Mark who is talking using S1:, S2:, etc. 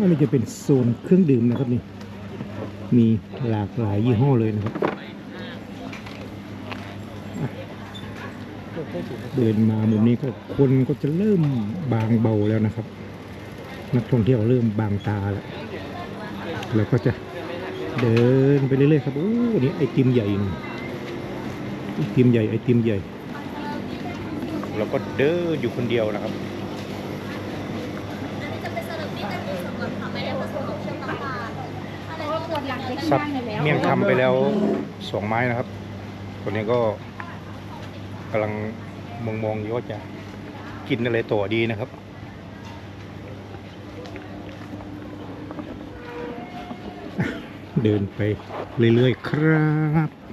S1: อันนี้จะเป็นโซนเครื่องดื่มนะครับนี่มีหลากหลายยี่ห้อเลยนะครับเดินมามุมนี้ก็คนก็จะเริ่มบางเบาแล้วนะครับนักท่องเที่ยวเริ่มบางตาแล้วก็จะเดินไปเรื่อยๆครับโอ้นี่ไอติมใหญ่ไอติมใหญ่แล้วก็เดินอยู่คนเดียวนะครับสับเมี่ยงคำไปแล้ว2 ไม้นะครับตัวนี้ก็กำลังมองอยู่ว่าจะกินอะไรต่อดีนะครับเดินไปเรื่อยๆครับ